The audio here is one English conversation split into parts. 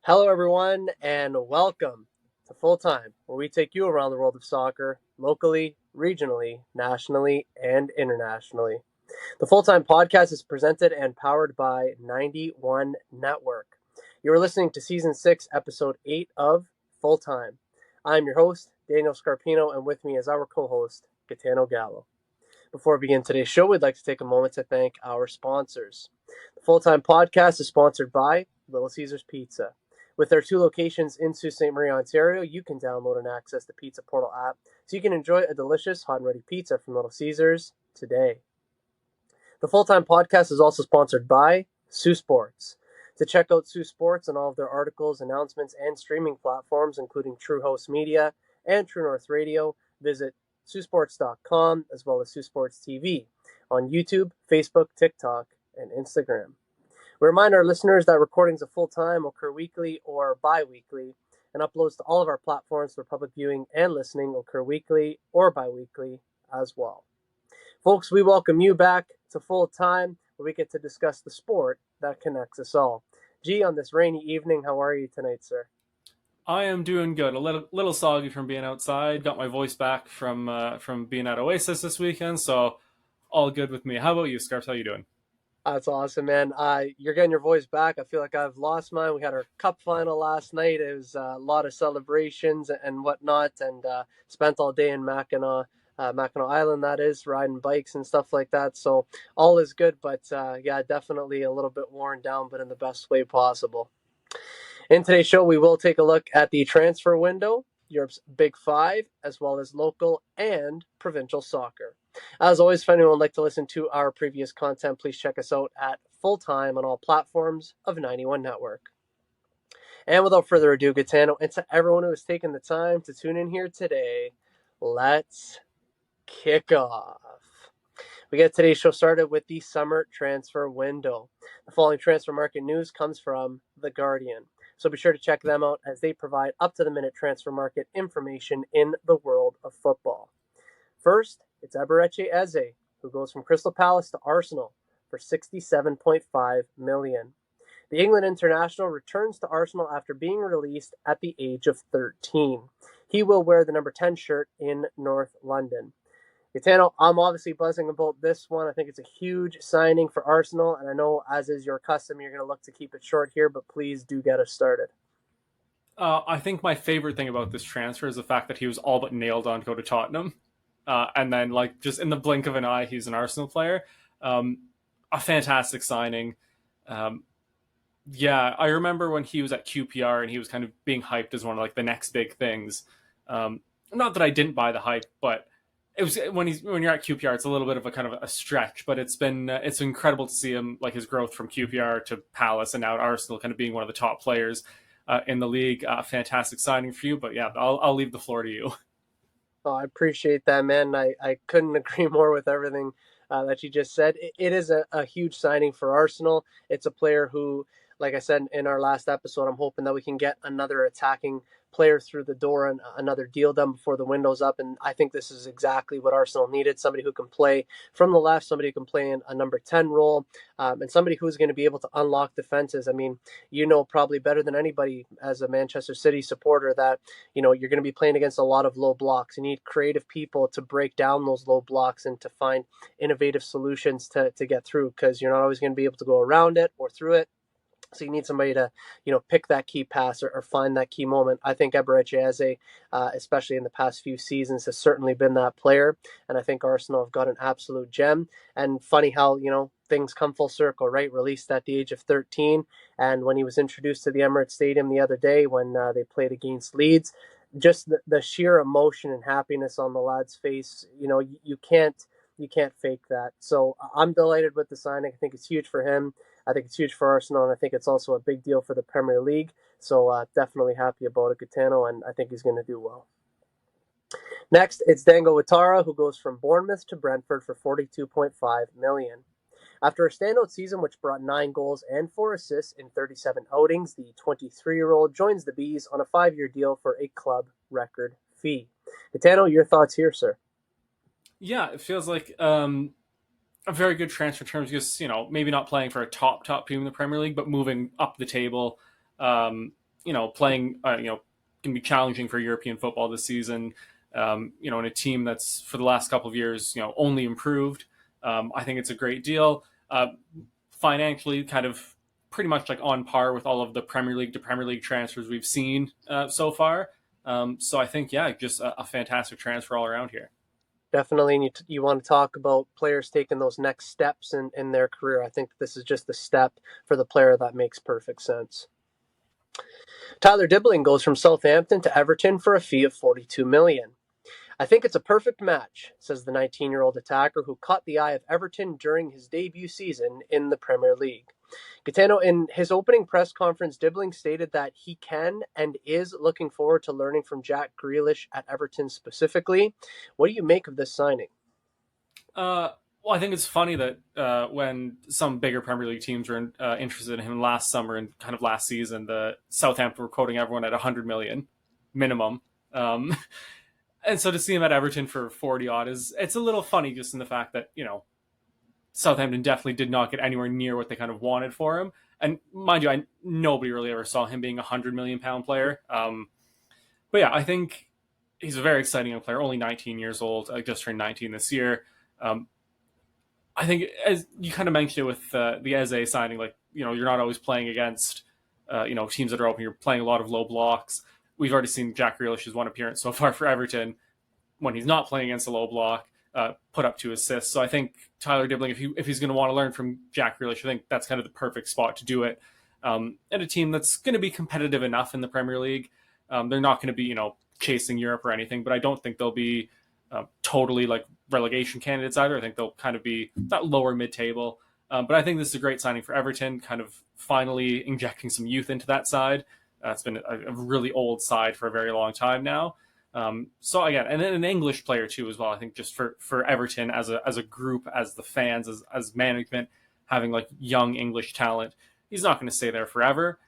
Hello, everyone, and welcome to Full Time, where we take you around the world of soccer, locally, regionally, nationally, and internationally. The Full Time podcast is presented and powered by 91 Network. You are listening to Season 6, Episode 8 of Full Time. I'm your host, Daniel Scarpino, and with me is our co host, Gitano Gallo. Before we begin today's show, we'd like to take a moment to thank our sponsors. The Full Time podcast is sponsored by Little Caesars Pizza. With their 2 locations in Sault Ste. Marie, Ontario, you can download and access the Pizza Portal app so you can enjoy a delicious hot and ready pizza from Little Caesars today. The Full Time podcast is also sponsored by Sioux Sports. To check out Sioux Sports and all of their articles, announcements, and streaming platforms, including True Host Media and True North Radio, visit SiouxSports.com as well as Sioux Sports TV on YouTube, Facebook, TikTok, and Instagram. We remind our listeners that recordings of Full Time occur weekly or bi-weekly, and uploads to all of our platforms for public viewing and listening occur weekly or bi-weekly as well. Folks, we welcome you back to Full Time, where we get to discuss the sport that connects us all. G, on this rainy evening, how are you tonight, sir? I am doing good. A little soggy from being outside. Got my voice back from being at Oasis this weekend, so all good with me. How about you, Scarps? How you doing? That's awesome, man. You're getting your voice back. I feel like I've lost mine. We had our cup final last night. It was a lot of celebrations and whatnot, and spent all day in Mackinac Island, that is, riding bikes and stuff like that. So all is good, but yeah, definitely a little bit worn down, but in the best way possible. In today's show, we will take a look at the transfer window, Europe's Big Five, as well as local and provincial soccer. As always, if anyone would like to listen to our previous content, please check us out at Full Time on all platforms of 91 Network. And without further ado, Gitano, and to everyone who has taken the time to tune in here today, let's kick off. We get today's show started with the summer transfer window. The following transfer market news comes from The Guardian, so be sure to check them out as they provide up-to-the-minute transfer market information in the world of football. First, it's Eberechi Eze, who goes from Crystal Palace to Arsenal for $67.5 million. The England international returns to Arsenal after being released at the age of 13. He will wear the number 10 shirt in North London. Gitano, I'm obviously buzzing about this one. I think it's a huge signing for Arsenal, and I know, as is your custom, you're going to look to keep it short here, but please do get us started. I think my favorite thing about this transfer is the fact that he was all but nailed on to go to Tottenham, and then just in the blink of an eye, he's an Arsenal player. A fantastic signing. Yeah, I remember when he was at QPR and he was kind of being hyped as one of the next big things. Not that I didn't buy the hype, but it was when you're at QPR, it's a little bit of a kind of a stretch, but it's incredible to see him, his growth from QPR to Palace and now at Arsenal, kind of being one of the top players in the league. Fantastic signing for you, but yeah, I'll leave the floor to you. Oh, I appreciate that, man. I couldn't agree more with everything that you just said. It is a huge signing for Arsenal. It's a player who, like I said in our last episode, I'm hoping that we can get another attacking player through the door and another deal done before the window's up. And I think this is exactly what Arsenal needed. Somebody who can play from the left, somebody who can play in a number 10 role, and somebody who's going to be able to unlock defenses. I mean, you know probably better than anybody as a Manchester City supporter that, you're going to be playing against a lot of low blocks. You need creative people to break down those low blocks and to find innovative solutions to get through, because you're not always going to be able to go around it or through it. So you need somebody to, pick that key pass or find that key moment. I think Eberechi Eze, especially in the past few seasons, has certainly been that player. And I think Arsenal have got an absolute gem. And funny how, things come full circle, right? Released at the age of 13. And when he was introduced to the Emirates Stadium the other day when they played against Leeds, just the sheer emotion and happiness on the lad's face, you can't fake that. So I'm delighted with the signing. I think it's huge for him. I think it's huge for Arsenal, and I think it's also a big deal for the Premier League. So definitely happy about it, Gitano, and I think he's going to do well. Next, it's Dango Ouattara, who goes from Bournemouth to Brentford for $42.5 million. After a standout season which brought 9 goals and 4 assists in 37 outings, the 23-year-old joins the Bees on a 5-year deal for a club record fee. Gitano, your thoughts here, sir? Yeah, it feels like a very good transfer in terms of maybe not playing for a top team in the Premier League, but moving up the table. playing, can be challenging for European football this season. In a team that's for the last couple of years, only improved. I think it's a great deal. Financially, kind of pretty much like on par with all of the Premier League to Premier League transfers we've seen so far. So I think, yeah, just a fantastic transfer all around here. Definitely, and you want to talk about players taking those next steps in their career. I think this is just the step for the player that makes perfect sense. Tyler Dibbling goes from Southampton to Everton for a fee of 42 million. I think it's a perfect match, says the 19-year-old attacker who caught the eye of Everton during his debut season in the Premier League. Gitano, in his opening press conference, Dibbling stated that he can and is looking forward to learning from Jack Grealish at Everton specifically. What do you make of this signing? Well, I think it's funny that when some bigger Premier League teams were interested in him last summer and kind of last season, the Southampton were quoting everyone at 100 million minimum. Um, and so to see him at Everton for 40 odd it's a little funny, just in the fact that Southampton definitely did not get anywhere near what they kind of wanted for him. And mind you, nobody really ever saw him being £100 million player. But yeah, I think he's a very exciting young player. Only 19 years old, just turned 19 this year. I think, as you kind of mentioned it with the Eze signing, like, you're not always playing against, teams that are open. You're playing a lot of low blocks. We've already seen Jack Grealish's one appearance so far for Everton when he's not playing against a low block, put up 2 assists. So I think Tyler Dibbling, if he's going to want to learn from Jack Grealish, I think that's kind of the perfect spot to do it. And a team that's going to be competitive enough in the Premier League. They're not going to be, chasing Europe or anything, but I don't think they'll be totally like relegation candidates either. I think they'll kind of be that lower mid-table. But I think this is a great signing for Everton, kind of finally injecting some youth into that side. It's been a really old side for a very long time now. So again, and then an English player too as well. I think just for Everton as a group, as the fans, as management, having like young English talent, he's not going to stay there forever.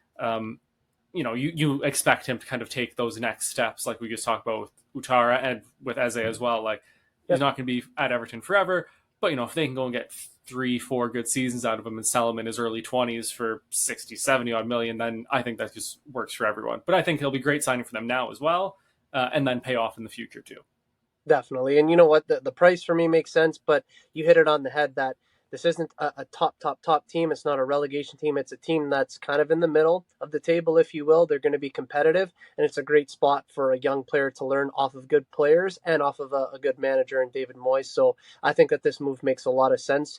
You expect him to kind of take those next steps, like we just talked about with Utara and with Eze as well. Like, he's not going to be at Everton forever, but if they can go and get 3-4 good seasons out of him and sell him in his early 20s for 60, 70 odd million, then I think that just works for everyone. But I think he'll be great signing for them now as well, and then pay off in the future too. Definitely. And you know what? The price for me makes sense, but you hit it on the head that this isn't a top team. It's not a relegation team. It's a team that's kind of in the middle of the table, if you will. They're going to be competitive, and it's a great spot for a young player to learn off of good players and off of a good manager in David Moyes. So I think that this move makes a lot of sense.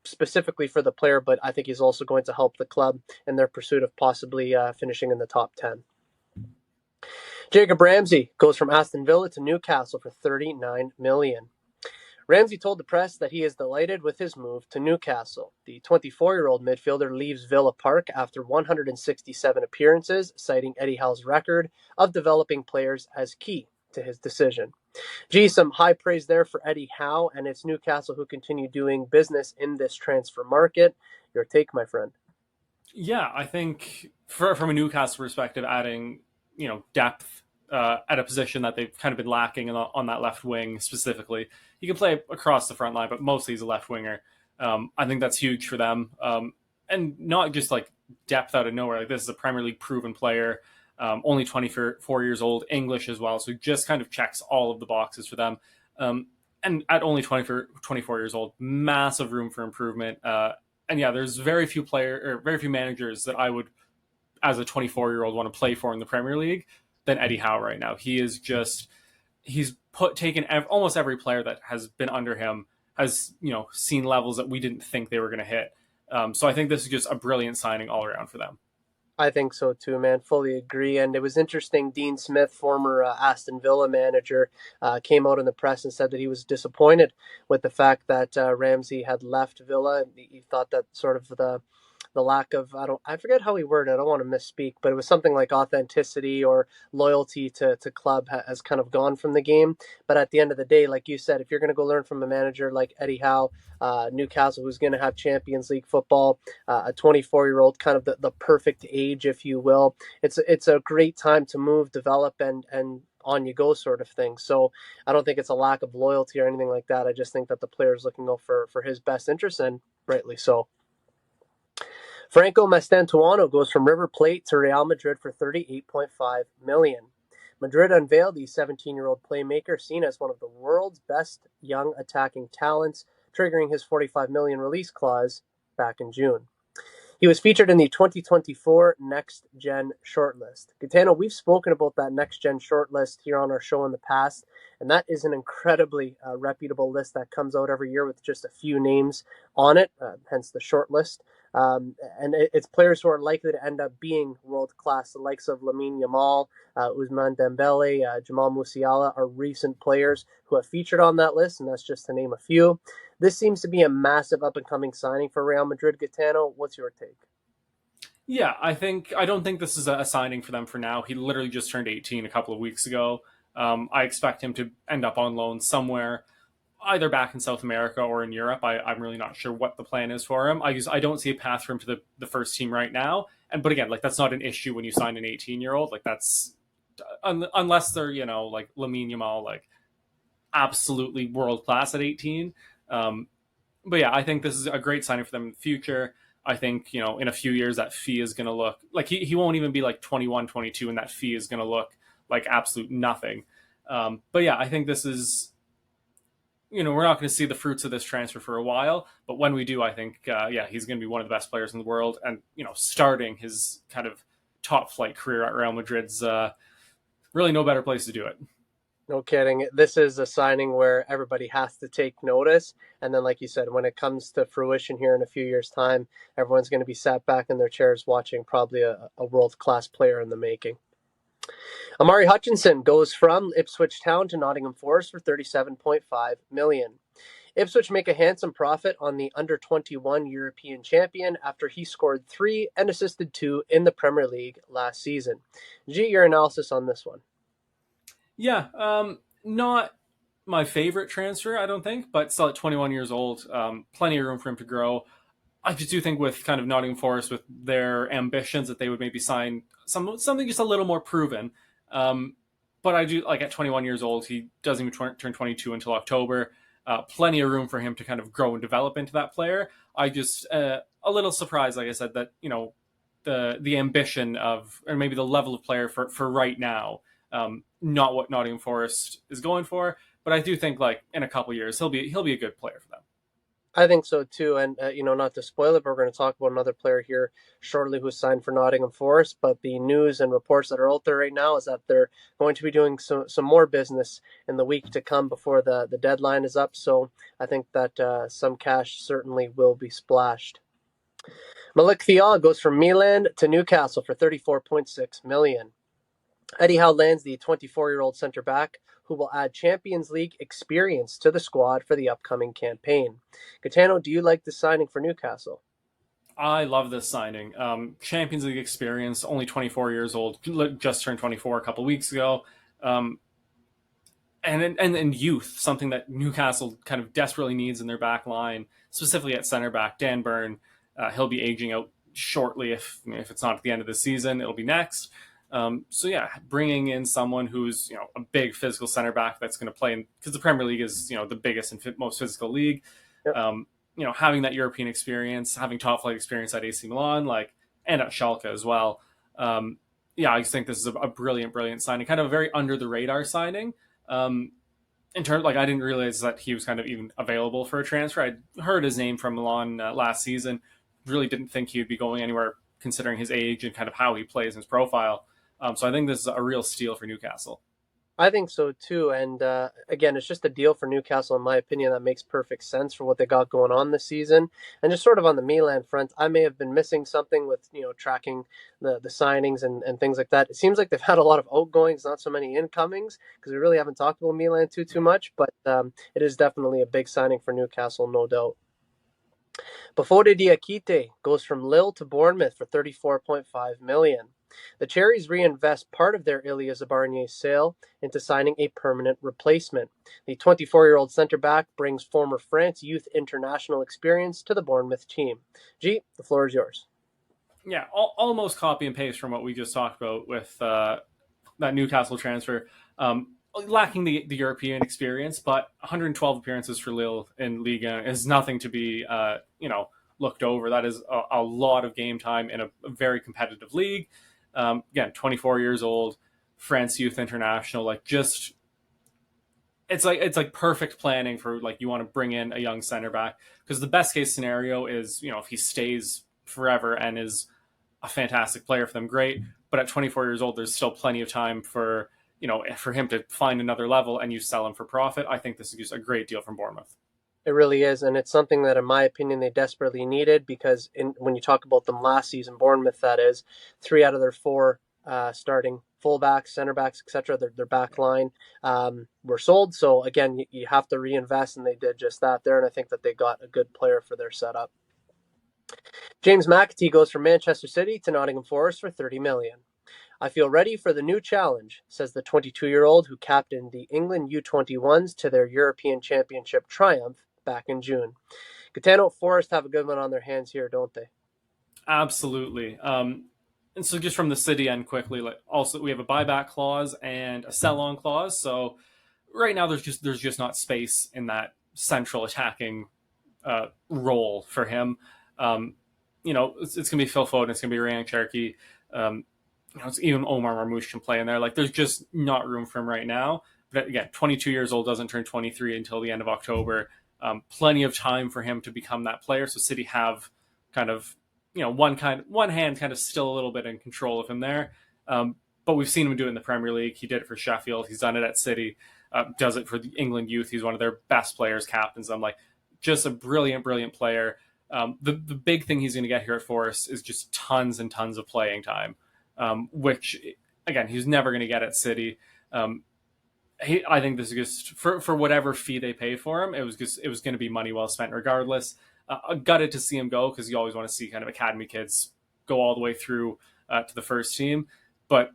Specifically for the player, but I think he's also going to help the club in their pursuit of possibly finishing in the top 10. Jacob Ramsey goes from Aston Villa to Newcastle for 39 million. Ramsey told the press that he is delighted with his move to Newcastle. The 24-year-old midfielder leaves Villa Park after 167 appearances, citing Eddie Howe's record of developing players as key to his decision. Gee, some high praise there for Eddie Howe, and it's Newcastle who continue doing business in this transfer market. Your take, my friend? Yeah, I think from a Newcastle perspective, adding depth at a position that they've kind of been lacking on that left wing specifically. He can play across the front line, but mostly he's a left winger. I think that's huge for them, and not just like depth out of nowhere. Like, this is a Premier League proven player, only 24 years old, English as well, so just kind of checks all of the boxes for them. And at only 24 years old, massive room for improvement. And yeah, there's very few managers that I would, as a 24-year-old, want to play for in the Premier League than Eddie Howe right now. He's taken almost every player that has been under him has seen levels that we didn't think they were going to hit. So I think this is just a brilliant signing all around for them. I think so too, man. Fully agree. And it was interesting. Dean Smith, former Aston Villa manager, came out in the press and said that he was disappointed with the fact that Ramsey had left Villa. He thought that sort of the lack of, I forget how he worded it, I don't want to misspeak, but it was something like authenticity or loyalty to club has kind of gone from the game. But at the end of the day, like you said, if you're going to go learn from a manager like Eddie Howe, Newcastle, who's going to have Champions League football, a 24-year-old, kind of the perfect age, if you will, it's a great time to move, develop, and on you go sort of thing. So I don't think it's a lack of loyalty or anything like that. I just think that the player is looking out for his best interest, and rightly so. Franco Mastantuono goes from River Plate to Real Madrid for 38.5 million. Madrid unveiled the 17-year-old playmaker seen as one of the world's best young attacking talents, triggering his 45 million release clause back in June. He was featured in the 2024 Next Gen shortlist. Gitano, we've spoken about that Next Gen shortlist here on our show in the past, and that is an incredibly reputable list that comes out every year with just a few names on it, hence the shortlist. And it's players who are likely to end up being world class. The likes of Lamine Yamal, Ousmane Dembele, Jamal Musiala are recent players who have featured on that list, and that's just to name a few. This seems to be a massive up-and-coming signing for Real Madrid. Gitano, what's your take? Yeah, I don't think this is a signing for them for now. He literally just turned 18 a couple of weeks ago. I expect him to end up on loan somewhere, either back in South America or in Europe. I'm really not sure what the plan is for him. I don't see a path for him to the first team right now. But again, like that's not an issue when you sign an 18-year-old. Like that's unless they're like Lamine Yamal, like absolutely world class at 18. But yeah, I think this is a great signing for them in the future. I think, in a few years that fee is going to look like he won't even be like 21, 22, and that fee is going to look like absolute nothing. But yeah, I think this is, we're not going to see the fruits of this transfer for a while. But when we do, I think, he's going to be one of the best players in the world. And, starting his kind of top flight career at Real Madrid's really no better place to do it. No kidding. This is a signing where everybody has to take notice. And then, like you said, when it comes to fruition here in a few years' time, everyone's going to be sat back in their chairs watching probably a world-class player in the making. Amari Hutchinson goes from Ipswich Town to Nottingham Forest for 37.5 million. Ipswich make a handsome profit on the under-21 European champion after he scored 3 and assisted 2 in the Premier League last season. G, your analysis on this one? Yeah, not my favorite transfer, I don't think, but still at 21 years old, plenty of room for him to grow. I just do think with kind of Nottingham Forest, with their ambitions, that they would maybe sign something just a little more proven. But I do like at 21 years old, he doesn't even turn 22 until October. Plenty of room for him to kind of grow and develop into that player. I just a little surprised, like I said, that the ambition of, or maybe the level of player for right now, not what Nottingham Forest is going for. But I do think like in a couple of years he'll be a good player for them. I think so too, and not to spoil it, but we're going to talk about another player here shortly who's signed for Nottingham Forest. But the news and reports that are out there right now is that they're going to be doing some more business in the week to come before the deadline is up. So I think that some cash certainly will be splashed. Malik Thiaw goes from Milan to Newcastle for 34.6 million. Eddie Howe lands the 24-year-old center back who will add Champions League experience to the squad for the upcoming campaign. Gitano, do you like the signing for Newcastle? I love this signing. Champions League experience, only 24 years old, just turned 24 a couple of weeks ago. And youth, something that Newcastle kind of desperately needs in their back line, specifically at center back. Dan Burn, he'll be aging out shortly. If it's not at the end of the season, it'll be next. So yeah, bringing in someone who's a big physical center back that's going to play in, because the Premier League is the biggest and most physical league. Yep. Having that European experience, having top flight experience at AC Milan, and at Schalke as well. I just think this is a brilliant signing, kind of a very under the radar signing. In terms, I didn't realize that he was kind of even available for a transfer. I'd heard his name from Milan last season. Really didn't think he would be going anywhere considering his age and kind of how he plays and his profile. So I think this is a real steal for Newcastle. I think so too. And again, it's just a deal for Newcastle, in my opinion, that makes perfect sense for what they got going on this season. And just sort of on the Milan front, I may have been missing something with, tracking the signings and things like that. It seems like they've had a lot of outgoings, not so many incomings, because we really haven't talked about Milan too much. But it is definitely a big signing for Newcastle, no doubt. Bafode Diakite goes from Lille to Bournemouth for 34.5 million. The Cherries reinvest part of their Ilya Zabarnyi sale into signing a permanent replacement. The 24-year-old centre-back brings former France youth international experience to the Bournemouth team. G, the floor is yours. Yeah, almost copy and paste from what we just talked about with that Newcastle transfer. Lacking the European experience, but 112 appearances for Lille in Liga is nothing to be, looked over. That is a lot of game time in a very competitive league. Again, 24 years old, France Youth International, like just it's like perfect planning for like you want to bring in a young center back because the best case scenario is if he stays forever and is a fantastic player for them, great. But at 24 years old, there's still plenty of time for for him to find another level and you sell him for profit. I think this is just a great deal from Bournemouth. It really is, and it's something that, in my opinion, they desperately needed because when you talk about them last season, Bournemouth, that is, 3 out of their 4 starting fullbacks, center backs, etc., their back line were sold. So again, you have to reinvest, and they did just that there, and I think that they got a good player for their setup. James McAtee goes from Manchester City to Nottingham Forest for 30 million. I feel ready for the new challenge, says the 22-year-old who captained the England U21s to their European Championship triumph back in June. Gitano Forest have a good one on their hands here, don't they? Absolutely. And so just from the City end quickly, like also we have a buyback clause and a sell-on clause. So right now there's just not space in that central attacking role for him. It's going to be Phil Foden, it's going to be Ryan Cherky. It's even Omar Marmoush can play in there. Like there's just not room for him right now. But again, 22 years old, doesn't turn 23 until the end of October. Plenty of time for him to become that player. So City have kind of one hand kind of still a little bit in control of him there. But we've seen him do it in the Premier League. He did it for Sheffield. He's done it at City. Does it for the England youth. He's one of their best players, captains. I'm like, just a brilliant player. The big thing he's going to get here at Forest is just tons and tons of playing time, which again he's never going to get at City. I think this is just for whatever fee they pay for him. It was going to be money well spent regardless. Gutted to see him go because you always want to see kind of academy kids go all the way through to the first team. But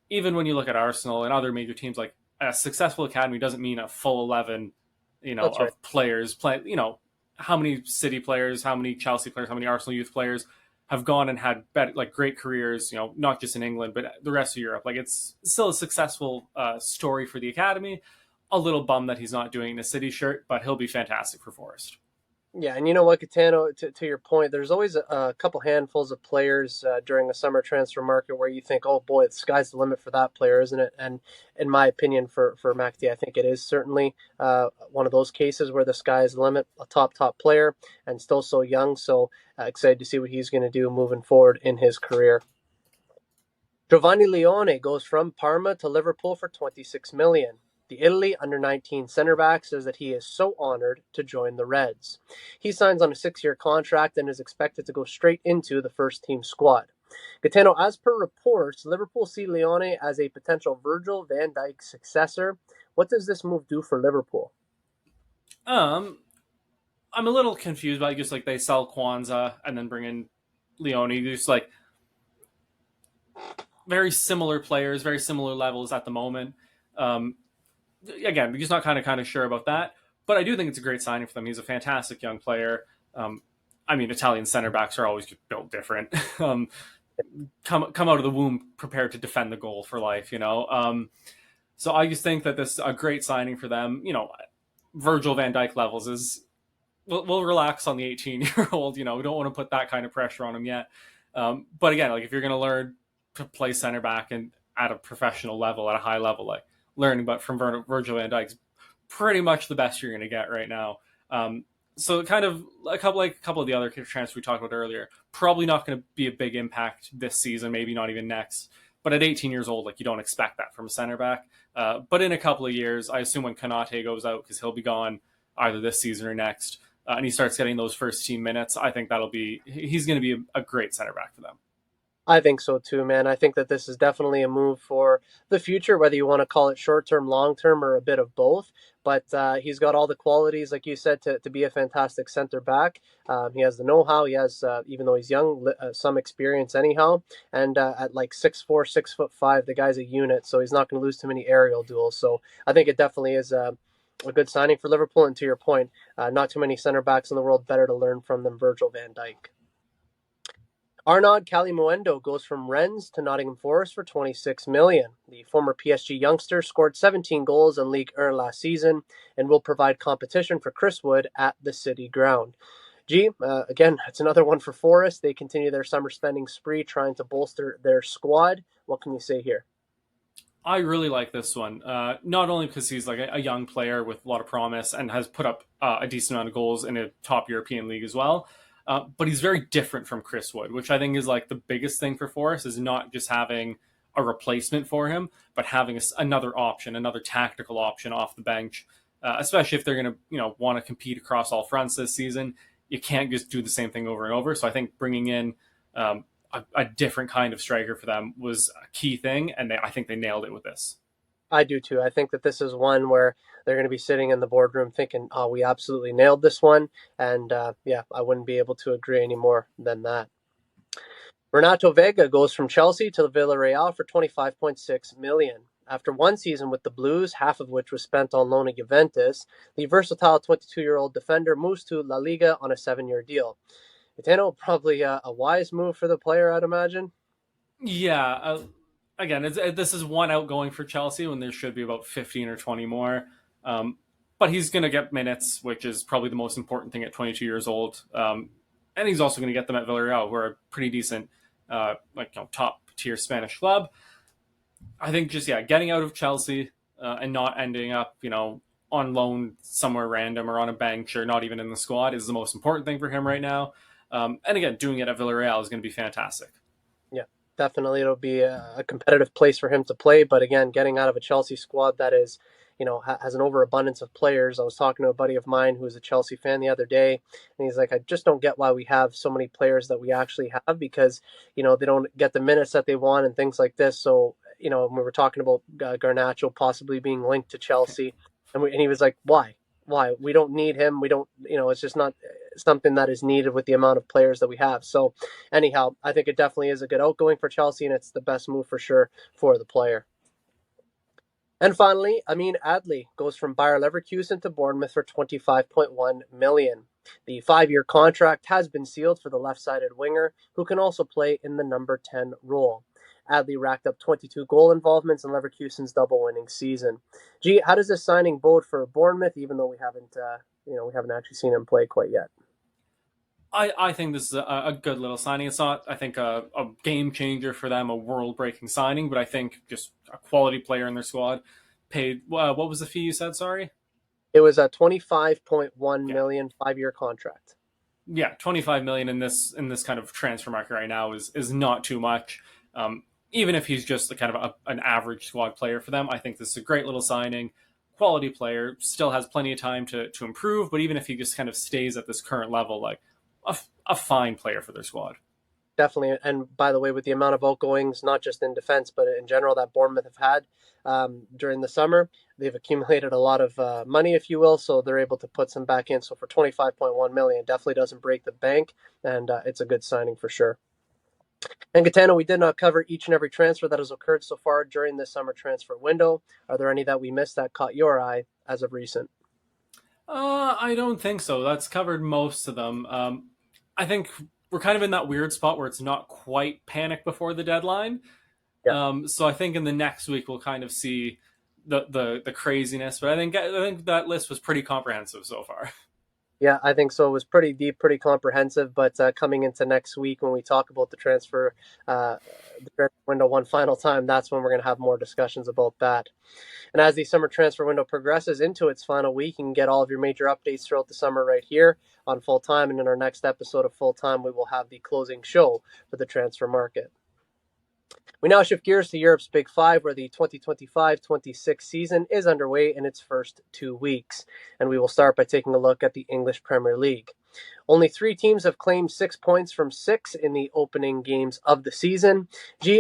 even when you look at Arsenal and other major teams, like a successful academy doesn't mean a full 11, That's right. of players play. How many City players, how many Chelsea players, how many Arsenal youth players have gone and had great careers, not just in England, but the rest of Europe. Like it's still a successful story for the academy. A little bummed that he's not doing the City shirt, but he'll be fantastic for Forest. Yeah, and you know what, Catano, to your point, there's always a couple handfuls of players during the summer transfer market where you think, oh boy, the sky's the limit for that player, isn't it? And in my opinion, for McAtee, I think it is certainly one of those cases where the sky is the limit, a top player, and still so young. So excited to see what he's going to do moving forward in his career. Giovanni Leone goes from Parma to Liverpool for 26 million. The Italy under-19 centre back says that he is so honored to join the Reds. He signs on a 6-year contract and is expected to go straight into the first-team squad. Gitano, as per reports, Liverpool see Leone as a potential Virgil van Dijk successor. What does this move do for Liverpool? I'm a little confused by just like they sell Kwanzaa and then bring in Leone. Just like very similar players, very similar levels at the moment. Again, we're just not kind of sure about that. But I do think it's a great signing for them. He's a fantastic young player. Italian center backs are always built different. Come out of the womb prepared to defend the goal for life, So I just think that this is a great signing for them. Virgil van Dijk levels is we'll relax on the 18-year-old. We don't want to put that kind of pressure on him yet. But again, like if you're going to learn to play center back and at a professional level, at a high level, like learning about from Virgil van Dijk's pretty much the best you're going to get right now. So kind of a couple of the other transfers we talked about earlier, probably not going to be a big impact this season, maybe not even next. But at 18 years old, like you don't expect that from a center back. But in a couple of years, I assume when Konate goes out, because he'll be gone either this season or next, and he starts getting those first team minutes, I think he's going to be a great center back for them. I think so too, man. I think that this is definitely a move for the future, whether you want to call it short-term, long-term, or a bit of both. But he's got all the qualities, like you said, to be a fantastic center back. He has the know-how. He has, even though he's young, some experience anyhow. And at like 6'4", 6'5", the guy's a unit, so he's not going to lose too many aerial duels. So I think it definitely is a good signing for Liverpool. And to your point, not too many center backs in the world better to learn from than Virgil van Dijk. Arnaud Kalimuendo goes from Rennes to Nottingham Forest for 26 million. The former PSG youngster scored 17 goals in Ligue 1 last season and will provide competition for Chris Wood at the City ground. Again, it's another one for Forest. They continue their summer spending spree trying to bolster their squad. What can you say here? I really like this one. Not only because he's like a young player with a lot of promise and has put up a decent amount of goals in a top European league as well, but he's very different from Chris Wood, which I think is like the biggest thing for Forrest is not just having a replacement for him, but having another option, another tactical option off the bench, especially if they're going to want to compete across all fronts this season. You can't just do the same thing over and over. So I think bringing in a different kind of striker for them was a key thing, and I think they nailed it with this. I do too. I think that this is one where they're going to be sitting in the boardroom thinking, "Oh, we absolutely nailed this one." And yeah, I wouldn't be able to agree any more than that. Renato Vega goes from Chelsea to Villarreal for 25.6 million. After one season with the Blues, half of which was spent on loan at Juventus, the versatile 22-year-old defender moves to La Liga on a 7-year deal. Gitano, probably a wise move for the player, I'd imagine. Yeah. Again, this is one outgoing for Chelsea when there should be about 15 or 20 more. But he's going to get minutes, which is probably the most important thing at 22 years old. And he's also going to get them at Villarreal, who are a pretty decent, top tier Spanish club. I think just getting out of Chelsea and not ending up, on loan somewhere random or on a bench or not even in the squad is the most important thing for him right now. And again, doing it at Villarreal is going to be fantastic. Yeah, definitely. It'll be a competitive place for him to play. But again, getting out of a Chelsea squad that is, has an overabundance of players. I was talking to a buddy of mine who's a Chelsea fan the other day, and he's like, I just don't get why we have so many players that we actually have because, they don't get the minutes that they want and things like this. So, when we were talking about Garnacho possibly being linked to Chelsea, and he was like, why? Why? We don't need him. We don't, it's just not something that is needed with the amount of players that we have. So, anyhow, I think it definitely is a good outgoing for Chelsea, and it's the best move for sure for the player. And finally, Amin Adli goes from Bayer Leverkusen to Bournemouth for 25.1 million. The 5-year contract has been sealed for the left-sided winger, who can also play in the number 10 role. Adli racked up 22 goal involvements in Leverkusen's double-winning season. How does this signing bode for Bournemouth? Even though we haven't actually seen him play quite yet. I think this is a good little signing. It's not, I think, a game changer for them, a world-breaking signing, but I think just a quality player in their squad. Paid, what was the fee you said, sorry? It was a 25.1 million 5-year contract. Yeah, 25 million in this kind of transfer market right now is not too much. Even if he's just an average squad player for them, I think this is a great little signing. Quality player, still has plenty of time to improve, but even if he just kind of stays at this current level, like a fine player for their squad. Definitely. And by the way, with the amount of outgoings, not just in defense, but in general that Bournemouth have had during the summer, they've accumulated a lot of money, if you will, so they're able to put some back in. So for 25.1 million, definitely doesn't break the bank, and it's a good signing for sure. And Gitano, we did not cover each and every transfer that has occurred so far during this summer transfer window. Are there any that we missed that caught your eye as of recent? I don't think so. That's covered most of them. I think we're kind of in that weird spot where it's not quite panic before the deadline. Yeah. So I think in the next week we'll kind of see the craziness. But I think that list was pretty comprehensive so far. Yeah, I think so. It was pretty deep, pretty comprehensive. But coming into next week, when we talk about the transfer window one final time, that's when we're going to have more discussions about that. And as the summer transfer window progresses into its final week, you can get all of your major updates throughout the summer right here on Full Time. And in our next episode of Full Time, we will have the closing show for the transfer market. We now shift gears to Europe's Big Five, where the 2025-26 season is underway in its first 2 weeks. And we will start by taking a look at the English Premier League. Only 3 teams have claimed 6 points from 6 in the opening games of the season.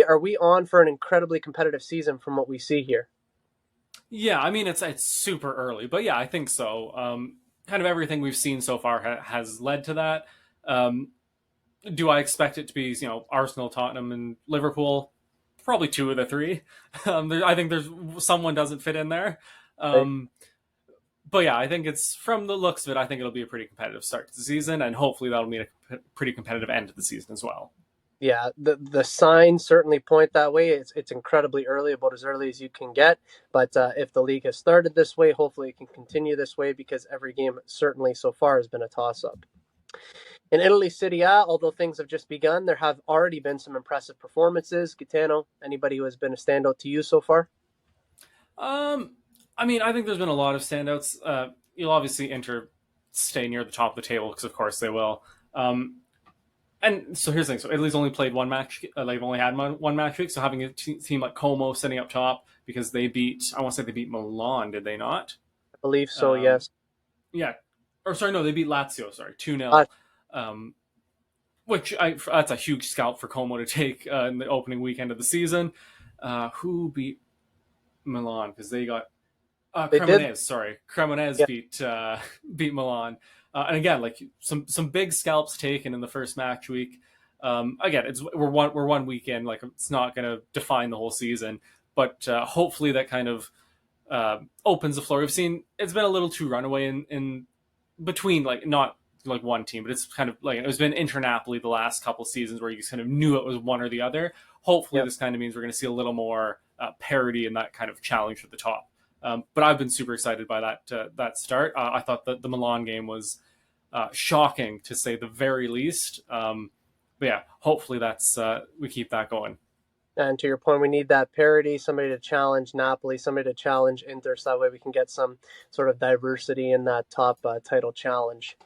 Are we on for an incredibly competitive season from what we see here? Yeah, I mean, it's super early, but yeah, I think so. Kind of everything we've seen so far has led to that. Do I expect it to be, Arsenal, Tottenham, and Liverpool? Probably 2 of the 3. I think there's someone doesn't fit in there. But yeah, I think it's, from the looks of it, I think it'll be a pretty competitive start to the season, and hopefully that'll mean a pretty competitive end to the season as well. Yeah, the signs certainly point that way. It's incredibly early, about as early as you can get. But if the league has started this way, hopefully it can continue this way because every game certainly so far has been a toss-up. In Italy Serie A, although things have just begun, there have already been some impressive performances. Gitano, anybody who has been a standout to you so far? Um, I mean, I think there's been a lot of standouts. You'll obviously Inter stay near the top of the table because, of course, they will. Um, and so here's the thing: so Italy's only played one match. They've only had one match week. So having a team like Como sitting up top because they beat, I want to say they beat Milan, did they not? I believe so, Um, yes. yeah, or sorry, no, they beat Lazio. Sorry, 2-0. Uh, Um, that's a huge scalp for Como to take in the opening weekend of the season. Who beat Milan because they got they did, Cremonese, sorry, Cremonese yeah, beat Milan, and again, like some big scalps taken in the first match week. Again, we're one week in, like it's not going to define the whole season, but hopefully that kind of opens the floor. We've seen it's been a little too runaway in between, like not like one team, but it's kind of like it's been Napoli the last couple seasons where you kind of knew it was one or the other. Hopefully, yeah. this kind of means we're going to see a little more parity in that kind of challenge for the top. But I've been super excited by that start. I thought that the Milan game was shocking to say the very least. But yeah, hopefully that's we keep that going. And to your point, we need that parity, somebody to challenge Napoli, somebody to challenge Inter, so that way we can get some sort of diversity in that top title challenge.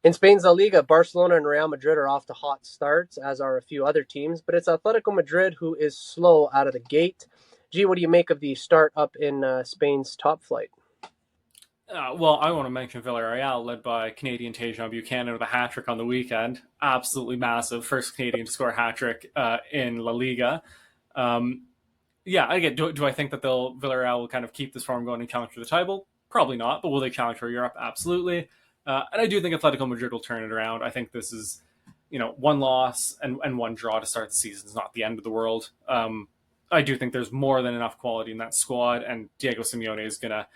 In Spain's La Liga, Barcelona and Real Madrid are off to hot starts, as are a few other teams, but it's Atletico Madrid who is slow out of the gate. Gee, what do you make of the start up in Spain's top flight? Well, I want to mention Villarreal, led by Canadian TGEM Buchanan with a hat trick on the weekend. Absolutely massive. First Canadian to score a hat trick in La Liga. Um, yeah, again, do I think that Villarreal will kind of keep this form going and challenge for the title? Probably not, but will they challenge for Europe? Absolutely. And I do think Atletico Madrid will turn it around. I think this is, one loss and one draw to start the season is not the end of the world. I do think there's more than enough quality in that squad, and Diego Simeone is gonna,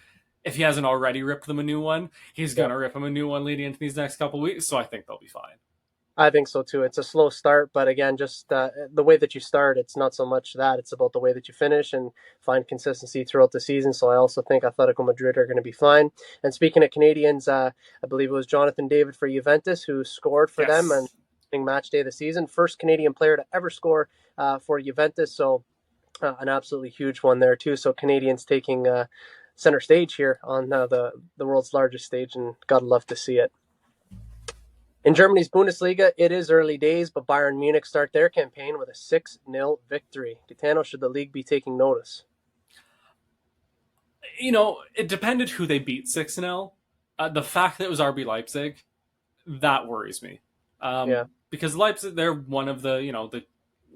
if he hasn't already ripped them a new one, he's Yeah, gonna rip them a new one leading into these next couple weeks. So I think they'll be fine. I think so too. It's a slow start, but again, just the way that you start, it's not so much that. It's about the way that you finish and find consistency throughout the season. So I also think Atletico Madrid are going to be fine. And speaking of Canadians, I believe it was Jonathan David for Juventus who scored for them and Yes. match day of the season. First Canadian player to ever score for Juventus. So an absolutely huge one there too. So Canadians taking center stage here on the world's largest stage, and gotta love to see it. In Germany's Bundesliga, it is early days, but Bayern Munich start their campaign with a 6-0 victory. Gitano, should the league be taking notice? It depended who they beat 6-0. The fact that it was RB Leipzig, that worries me. Yeah, Because Leipzig, they're one of the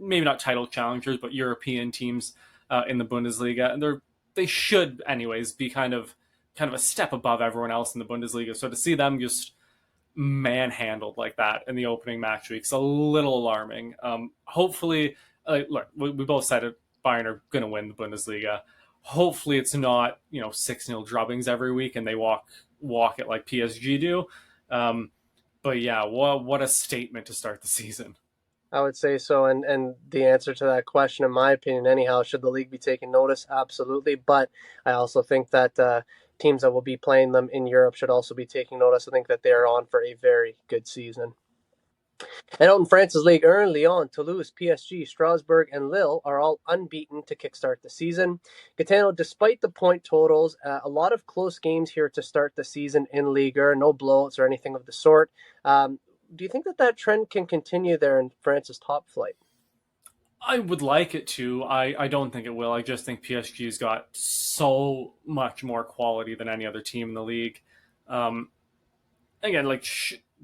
maybe not title challengers, but European teams in the Bundesliga, and they should anyways be kind of a step above everyone else in the Bundesliga. So to see them just manhandled like that in the opening match week is a little alarming. Hopefully, look, we both said it. Bayern are going to win the Bundesliga. Hopefully, it's not 6-0 drubbings every week and they walk it like PSG do. Um, but yeah, what a statement to start the season. I would say so. And the answer to that question, in my opinion, anyhow, should the league be taking notice? Absolutely. But I also think that teams that will be playing them in Europe should also be taking notice. I think that they are on for a very good season. And out in France's League 1, Lyon, Toulouse, PSG, Strasbourg, and Lille are all unbeaten to kickstart the season. Gitano, despite the point totals, a lot of close games here to start the season in Ligue 1, no blowouts or anything of the sort. Do you think that that trend can continue there in France's top flight? I would like it to. I don't think it will. I just think PSG's got so much more quality than any other team in the league. Um, Again, like,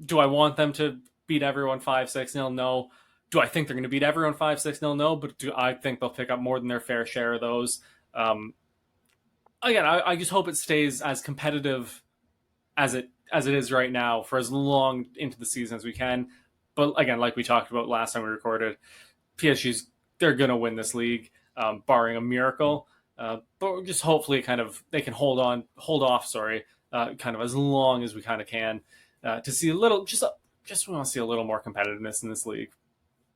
do I want them to beat everyone 5-6-0? No. Do I think they're going to beat everyone 5-6-0? No. But do I think they'll pick up more than their fair share of those? Um, Again, I just hope it stays as competitive as it is right now for as long into the season as we can. But again, like we talked about last time we recorded, PSG's they're going to win this league, barring a miracle. But just hopefully, kind of they can hold off. Sorry, kind of as long as we kind of can to see a little. Just want to see a little more competitiveness in this league.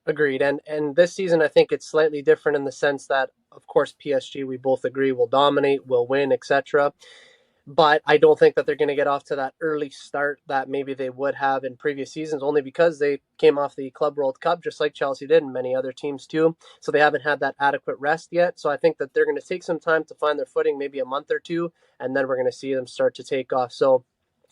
Agreed. And this season, I think it's slightly different in the sense that, of course, PSG, we both agree, will dominate, will win, etc. but I don't think that they're going to get off to that early start that maybe they would have in previous seasons, only because they came off the Club World Cup, just like Chelsea did and many other teams too. So they haven't had that adequate rest yet. So I think that they're going to take some time to find their footing, maybe a month or two, and then we're going to see them start to take off. So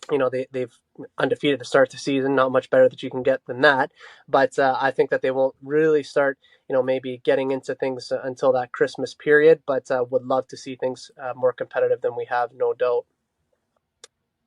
they've undefeated to start the season, not much better that you can get than that. But I think that they won't really start, maybe getting into things until that Christmas period. But would love to see things more competitive than we have, no doubt.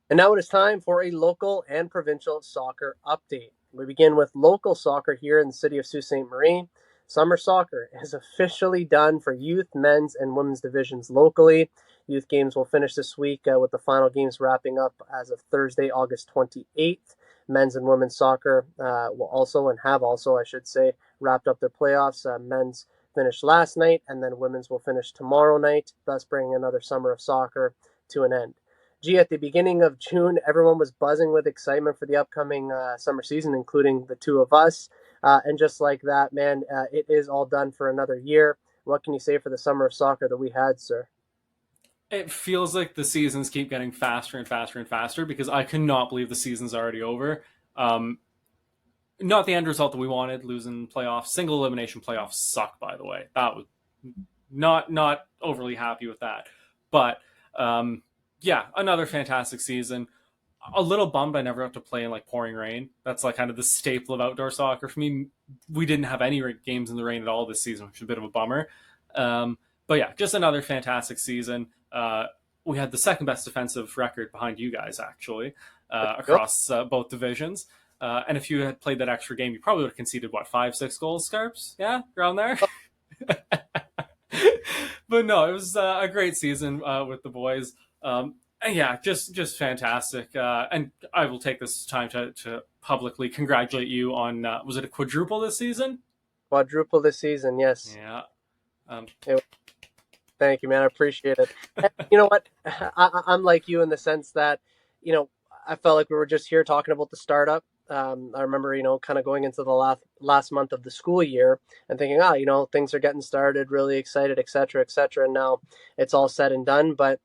And now it is time for a local and provincial soccer update. We begin with local soccer here in the city of Sault Ste. Marie. Summer soccer is officially done for youth, men's, and women's divisions locally. Youth games will finish this week with the final games wrapping up as of Thursday, August 28th. Men's and women's soccer will also, and have also, I should say, wrapped up their playoffs. Men's finished last night, and then women's will finish tomorrow night, thus bringing another summer of soccer to an end. Gee, at the beginning of June, everyone was buzzing with excitement for the upcoming summer season, including the two of us. And just like that, man, it is all done for another year. What can you say for the summer of soccer that we had, sir? It feels like the seasons keep getting faster and faster and faster because I cannot believe the season's already over. Um, Not the end result that we wanted, losing playoffs. Single elimination playoffs suck, by the way. That was not overly happy with that. But yeah, another fantastic season. A little bummed I never got to play in like pouring rain. That's like kind of the staple of outdoor soccer for me. We didn't have any games in the rain at all this season, which is a bit of a bummer. But yeah, just another fantastic season. We had the second best defensive record behind you guys, actually, across both divisions. And if you had played that extra game, you probably would have conceded, what, 5-6 goals, Scarps? Yeah, around there? But no, it was a great season with the boys. And yeah, just fantastic. And I will take this time to publicly congratulate you on, was it a quadruple this season? Quadruple this season, yes. Yeah. It, thank you, man. I appreciate it. And you know what? I'm like you in the sense that, I felt like we were just here talking about the startup. I remember, kind of going into the last month of the school year and thinking, things are getting started, really excited, et cetera, et cetera. And now it's all said and done. But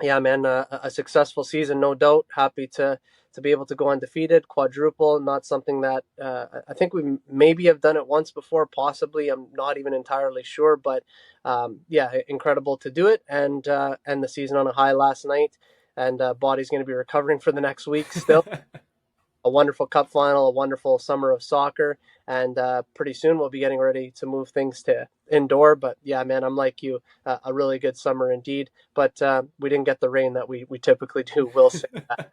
yeah, man, a successful season, no doubt. Happy to be able to go undefeated, quadruple. Not something that I think we maybe have done it once before, possibly. I'm not even entirely sure, but yeah, incredible to do it and end the season on a high last night. And body's going to be recovering for the next week still. A wonderful cup final, a wonderful summer of soccer, and pretty soon we'll be getting ready to move things to indoor. But yeah, man, I'm like you, a really good summer indeed. But we didn't get the rain that we typically do. We'll say that.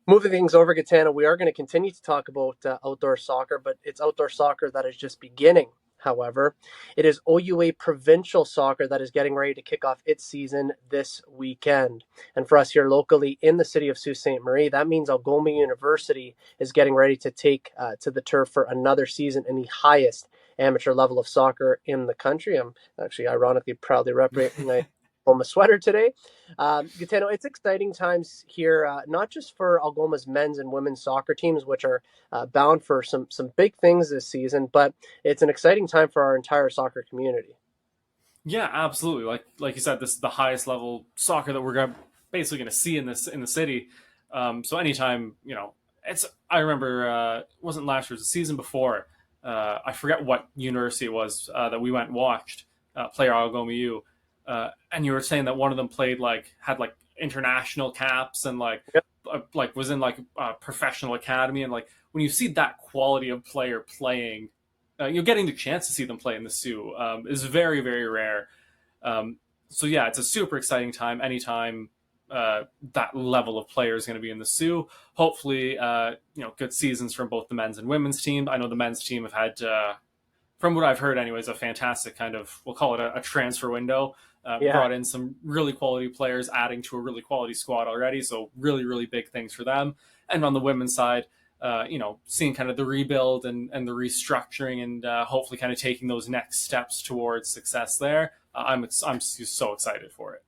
Moving things over, Gitano, we are going to continue to talk about outdoor soccer, but it's outdoor soccer that is just beginning. However, it is OUA provincial soccer that is getting ready to kick off its season this weekend. And for us here locally in the city of Sault Ste. Marie, that means Algoma University is getting ready to take to the turf for another season in the highest amateur level of soccer in the country. I'm actually ironically proudly representing my Algoma sweater today. Gitano, it's exciting times here, not just for Algoma's men's and women's soccer teams, which are bound for some big things this season, but it's an exciting time for our entire soccer community. Yeah, absolutely. Like you said, this is the highest level soccer that we're basically going to see in the city. So anytime, it's. I remember it wasn't last year, it was the season before. I forget what university it was that we went and watched play Algoma U, and you were saying that one of them had international caps and Yep. was in a professional academy, and like when you see that quality of player playing, getting the chance to see them play in the Sioux is very, very rare. So yeah, it's a super exciting time. Anytime that level of player is going to be in the Sioux. Hopefully, good seasons from both the men's and women's team. I know the men's team have had, from what I've heard, anyways, a fantastic kind of, we'll call it a transfer window. Yeah. Brought in some really quality players, adding to a really quality squad already. So really, really big things for them. And on the women's side, seeing kind of the rebuild and the restructuring and hopefully kind of taking those next steps towards success there. I'm so excited for it.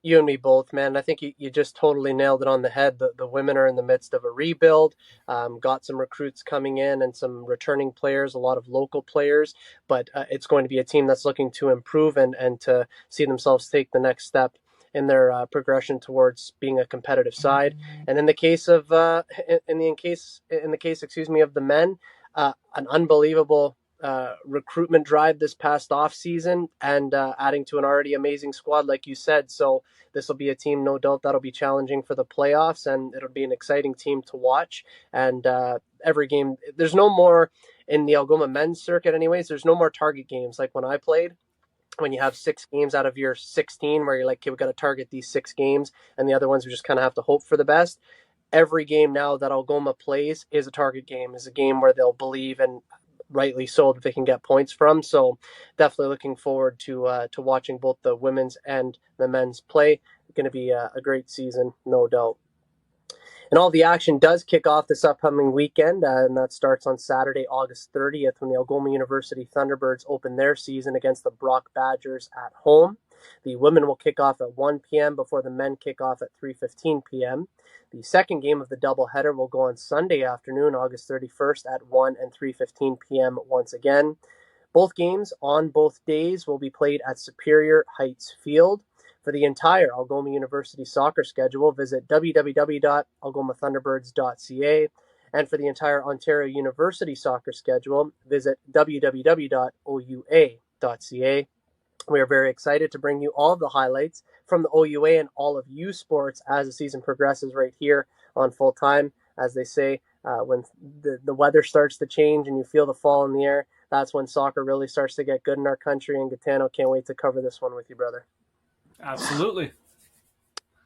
You and me both, man. I think you just totally nailed it on the head. The women are in the midst of a rebuild, got some recruits coming in and some returning players, a lot of local players, but it's going to be a team that's looking to improve and to see themselves take the next step in their progression towards being a competitive side. And in the case of in the case, excuse me, of the men, an unbelievable recruitment drive this past off season, and adding to an already amazing squad, like you said. So this will be a team, no doubt, that'll be challenging for the playoffs, and it'll be an exciting team to watch. And every game, there's no more in the Algoma men's circuit, anyways. There's no more target games like when I played. When you have 6 games out of your 16, where you're like, okay, we got to target these 6 games, and the other ones we just kind of have to hope for the best. Every game now that Algoma plays is a target game, is a game where they'll believe, and rightly so, that they can get points from. So definitely looking forward to watching both the women's and the men's play. It's going to be a great season, no doubt. And all the action does kick off this upcoming weekend, and that starts on Saturday, August 30th, when the Algoma University Thunderbirds open their season against the Brock Badgers at home. The women will kick off at 1 p.m. before the men kick off at 3:15 p.m. The second game of the doubleheader will go on Sunday afternoon, August 31st at 1 and 3:15 p.m. once again. Both games on both days will be played at Superior Heights Field. For the entire Algoma University soccer schedule, visit www.algomathunderbirds.ca. And for the entire Ontario University soccer schedule, visit www.oua.ca. We are very excited to bring you all of the highlights from the OUA and all of U Sports as the season progresses right here on Full Time. As they say, when the weather starts to change and you feel the fall in the air, that's when soccer really starts to get good in our country. And Gitano, can't wait to cover this one with you, brother. Absolutely.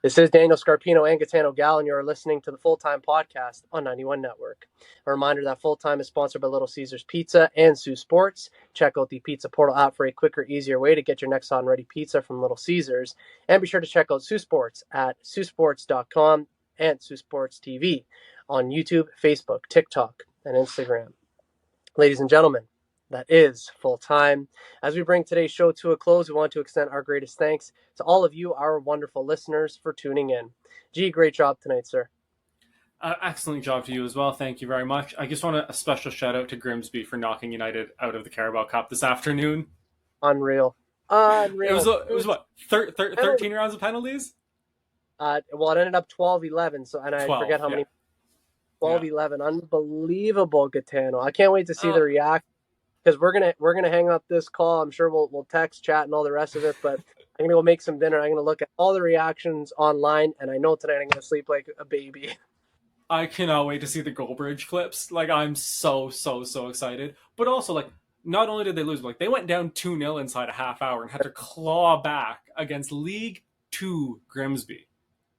This is Daniel Scarpino and Gitano Gallo, and you're listening to the Full Time Podcast on 91 Network. A reminder that Full Time is sponsored by Little Caesars Pizza and Sioux Sports. Check out the Pizza Portal app for a quicker, easier way to get your next on-ready pizza from Little Caesars. And be sure to check out Sioux Sports at siouxsports.com and Sioux Sports TV on YouTube, Facebook, TikTok, and Instagram. Ladies and gentlemen, that is Full Time. As we bring today's show to a close, we want to extend our greatest thanks to all of you, our wonderful listeners, for tuning in. Gee, great job tonight, sir. Excellent job to you as well. Thank you very much. I just want a special shout out to Grimsby for knocking United out of the Carabao Cup this afternoon. Unreal. It was what, 13 rounds of penalties? Well, it ended up 12-11, so, and I 12, forget how many. yeah. 12-11. Unbelievable, Gitano. I can't wait to see the reaction, because we're gonna hang up this call. I'm sure we'll text, chat, and all the rest of it. But I'm gonna go make some dinner. I'm gonna look at all the reactions online, and I know tonight I'm gonna sleep like a baby. I cannot wait to see the Goldbridge clips. Like, I'm so excited. But also, like, not only did they lose, but like, they went down 2-0 inside a half hour and had to claw back against League 2 Grimsby.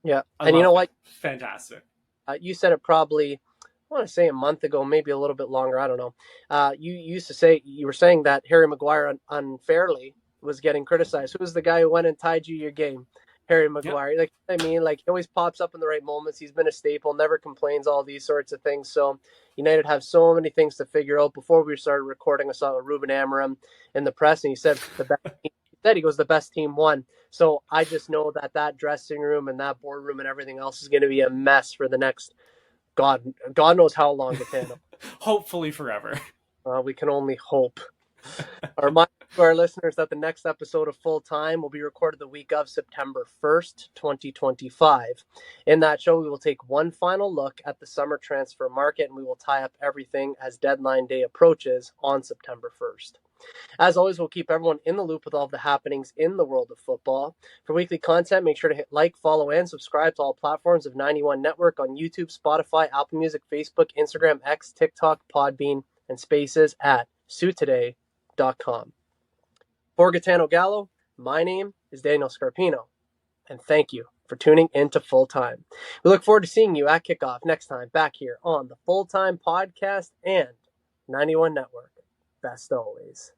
Yeah, and you know what? Fantastic. You said it probably, I want to say a month ago, maybe a little bit longer. I don't know. You were saying that Harry Maguire unfairly was getting criticized. Who was the guy who went and tied you your game? Harry Maguire. Yep. Like, I mean, like, he always pops up in the right moments. He's been a staple, never complains, all these sorts of things. So United have so many things to figure out. Before we started recording, I saw Ruben Amorim in the press, and he said the best team won. So I just know that dressing room and that boardroom and everything else is going to be a mess for the next God knows how long. Hopefully forever. We can only hope. A reminder to our listeners that the next episode of Full Time will be recorded the week of September 1st, 2025. In that show, we will take one final look at the summer transfer market, and we will tie up everything as deadline day approaches on September 1st. As always, we'll keep everyone in the loop with all of the happenings in the world of football. For weekly content, make sure to hit like, follow, and subscribe to all platforms of 91 Network on YouTube, Spotify, Apple Music, Facebook, Instagram, X, TikTok, Podbean, and Spaces at SiouxToday.com. For Gitano Gallo, my name is Daniel Scarpino, and thank you for tuning into Full Time. We look forward to seeing you at kickoff next time back here on the Full Time Podcast and 91 Network. Best always.